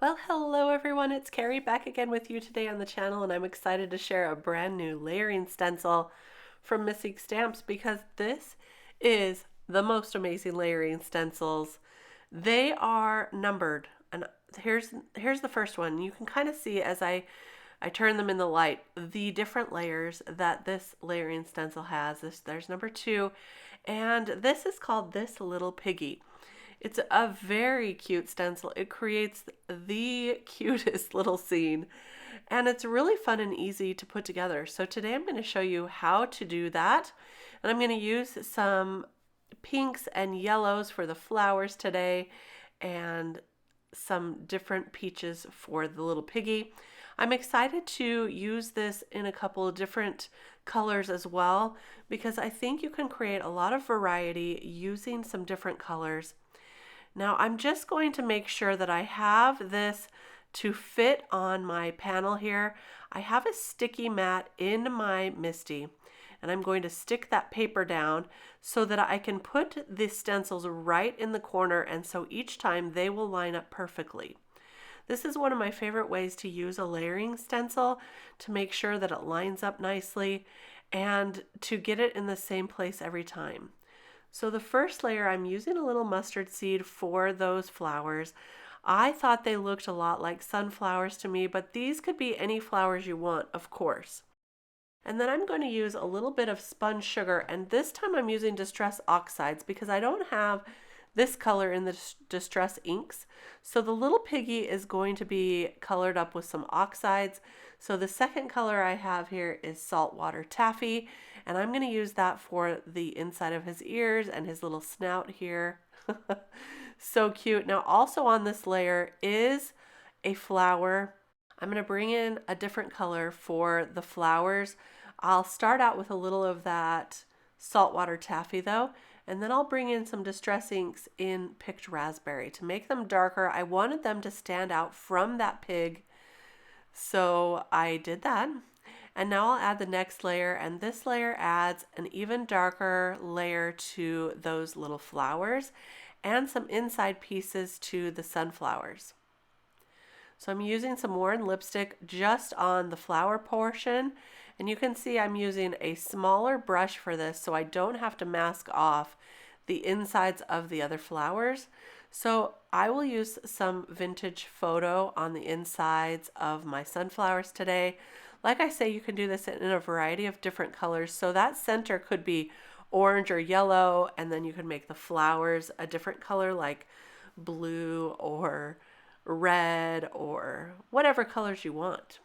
Well, hello everyone, it's Kari back again with you today on the channel, and I'm excited to share a brand new layering stencil from Missing Stamps because this is the most amazing layering stencils. They are numbered, and here's the first one. You can kind of see as I turn them in the light the different layers that this layering stencil has. There's number 2, and this is called This Little Piggy. It's a very cute stencil. It creates the cutest little scene, and it's really fun and easy to put together. So today I'm going to show you how to do that, and I'm going to use some pinks and yellows for the flowers today and some different peaches for the little piggy. I'm excited to use this in a couple of different colors as well because I think you can create a lot of variety using some different colors. Now I'm just going to make sure that I have this to fit on my panel here. I have a sticky mat in my MISTI, and I'm going to stick that paper down so that I can put the stencils right in the corner, and so each time they will line up perfectly. This is one of my favorite ways to use a layering stencil to make sure that it lines up nicely and to get it in the same place every time. So the first layer, I'm using a little mustard seed for those flowers. I thought they looked a lot like sunflowers to me, but these could be any flowers you want, of course. And then I'm going to use a little bit of spun sugar, and this time I'm using Distress Oxides because I don't have this color in the Distress inks. So the little piggy is going to be colored up with some oxides. So the second color I have here is Saltwater Taffy, and I'm going to use that for the inside of his ears and his little snout here. So cute. Now also on this layer is a flower. I'm going to bring in a different color for the flowers. I'll start out with a little of that Saltwater Taffy though, and then I'll bring in some Distress inks in Picked Raspberry to make them darker. I wanted them to stand out from that pig, so I did that. And now I'll add the next layer, and this layer adds an even darker layer to those little flowers and some inside pieces to the sunflowers. So I'm using some Warren lipstick just on the flower portion, and you can see I'm using a smaller brush for this so I don't have to mask off the insides of the other flowers. So I will use some vintage photo on the insides of my sunflowers today. Like I say, you can do this in a variety of different colors. So that center could be orange or yellow, and then you can make the flowers a different color like blue or red or whatever colors you want.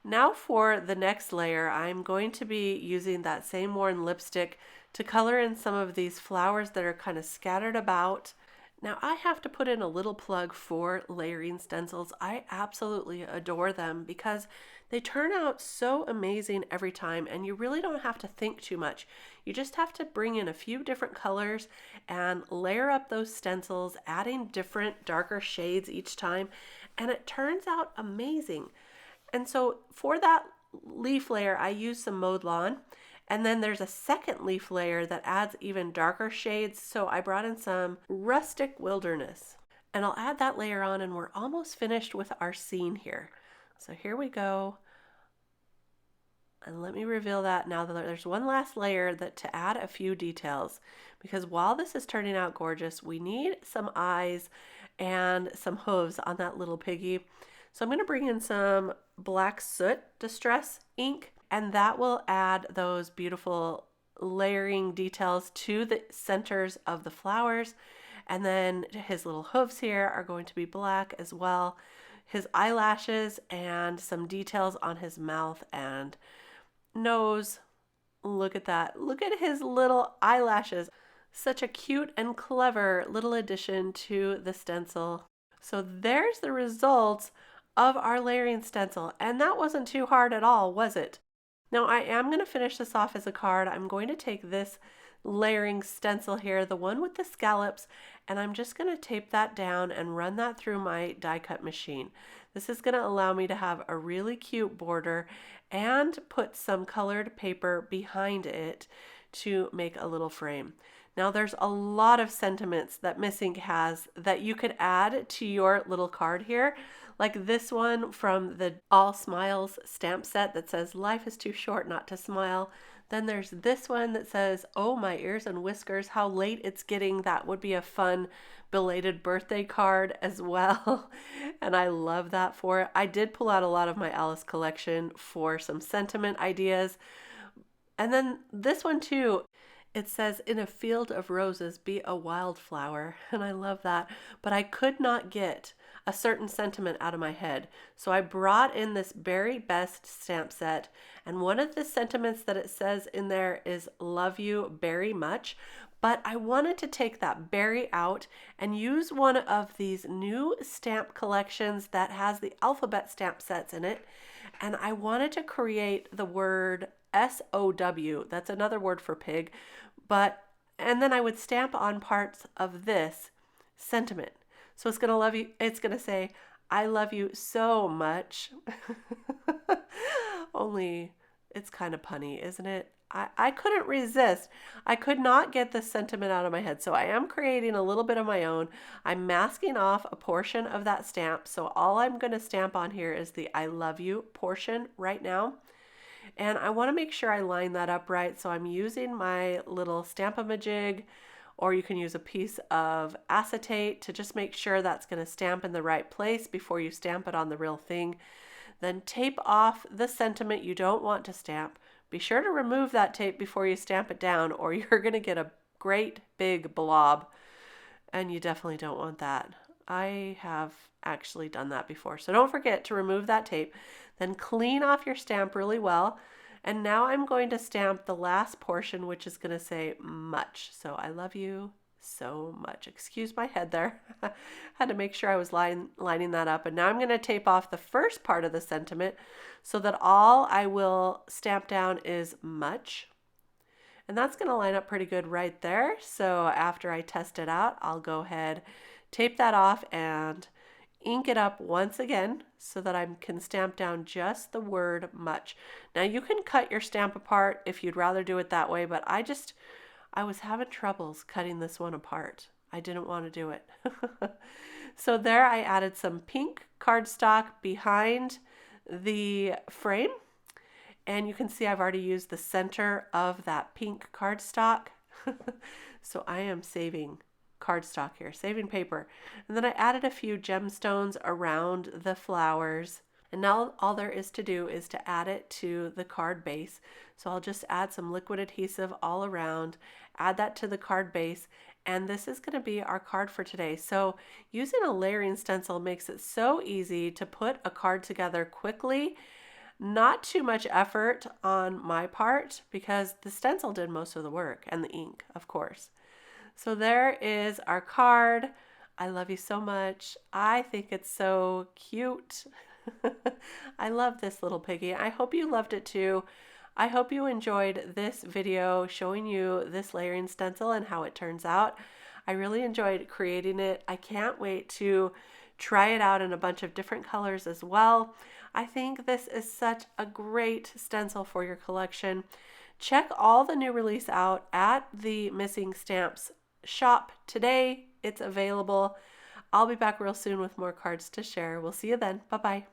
Now for the next layer, I'm going to be using that same Warren lipstick to color in some of these flowers that are kind of scattered about. Now I have to put in a little plug for layering stencils. I absolutely adore them because they turn out so amazing every time, and you really don't have to think too much. You just have to bring in a few different colors and layer up those stencils, adding different darker shades each time, and it turns out amazing. And so for that leaf layer, I use some mowed lawn. And then there's a second leaf layer that adds even darker shades. So I brought in some rustic wilderness. And I'll add that layer on, and we're almost finished with our scene here. So here we go. And let me reveal that now that there's one last layer that to add a few details. Because while this is turning out gorgeous, we need some eyes and some hooves on that little piggy. So I'm going to bring in some black soot Distress ink, and that will add those beautiful layering details to the centers of the flowers. And then his little hooves here are going to be black as well. His eyelashes and some details on his mouth and nose. Look at that. Look at his little eyelashes. Such a cute and clever little addition to the stencil. So there's the results of our layering stencil, and that wasn't too hard at all, was it? Now I am going to finish this off as a card. I'm going to take this layering stencil here, the one with the scallops, and I'm just going to tape that down and run that through my die cut machine. This is going to allow me to have a really cute border and put some colored paper behind it to make a little frame. Now there's a lot of sentiments that Miss Ink has that you could add to your little card here. Like this one from the All Smiles stamp set that says, "Life is too short not to smile." Then there's this one that says, "Oh, my ears and whiskers, how late it's getting." That would be a fun belated birthday card as well. And I love that for it. I did pull out a lot of my Alice collection for some sentiment ideas. And then this one too, it says, "In a field of roses, be a wildflower." And I love that. But I could not get a certain sentiment out of my head. So I brought in this Berry Best stamp set. And one of the sentiments that it says in there is, "Love you very much." But I wanted to take that berry out and use one of these new stamp collections that has the alphabet stamp sets in it. And I wanted to create the word SOW. That's another word for pig. And then I would stamp on parts of this sentiment. So it's going to say, "I love you so much." Only it's kind of punny, isn't it? I couldn't resist. I could not get this sentiment out of my head. So I am creating a little bit of my own. I'm masking off a portion of that stamp. So all I'm going to stamp on here is the "I love you" portion right now. And I want to make sure I line that up right. So I'm using my little Stamp-A-Majig, or you can use a piece of acetate to just make sure that's going to stamp in the right place before you stamp it on the real thing. Then tape off the sentiment you don't want to stamp. Be sure to remove that tape before you stamp it down, or you're going to get a great big blob, and you definitely don't want that. I have actually done that before. So don't forget to remove that tape. Then clean off your stamp really well. And now I'm going to stamp the last portion, which is going to say "much." So "I love you so much." Excuse my head there. Had to make sure I was lining that up. And now I'm going to tape off the first part of the sentiment so that all I will stamp down is "much." And that's going to line up pretty good right there. So after I test it out, I'll go ahead, tape that off, and ink it up once again so that I can stamp down just the word "much." Now you can cut your stamp apart if you'd rather do it that way, but I was having troubles cutting this one apart. I didn't want to do it. So there I added some pink cardstock behind the frame. And you can see I've already used the center of that pink cardstock. So I am saving cardstock here, saving paper. And then I added a few gemstones around the flowers. And now all there is to do is to add it to the card base. So I'll just add some liquid adhesive all around, add that to the card base, and this is going to be our card for today. So using a layering stencil makes it so easy to put a card together quickly. Not too much effort on my part because the stencil did most of the work, and the ink, of course. So there is our card. I love you so much. I think it's so cute. I love this little piggy. I hope you loved it too. I hope you enjoyed this video showing you this layering stencil and how it turns out. I really enjoyed creating it. I can't wait to try it out in a bunch of different colors as well. I think this is such a great stencil for your collection. Check all the new release out at the Miss Ink Stamps shop today. It's available. I'll be back real soon with more cards to share. We'll see you then. Bye-bye.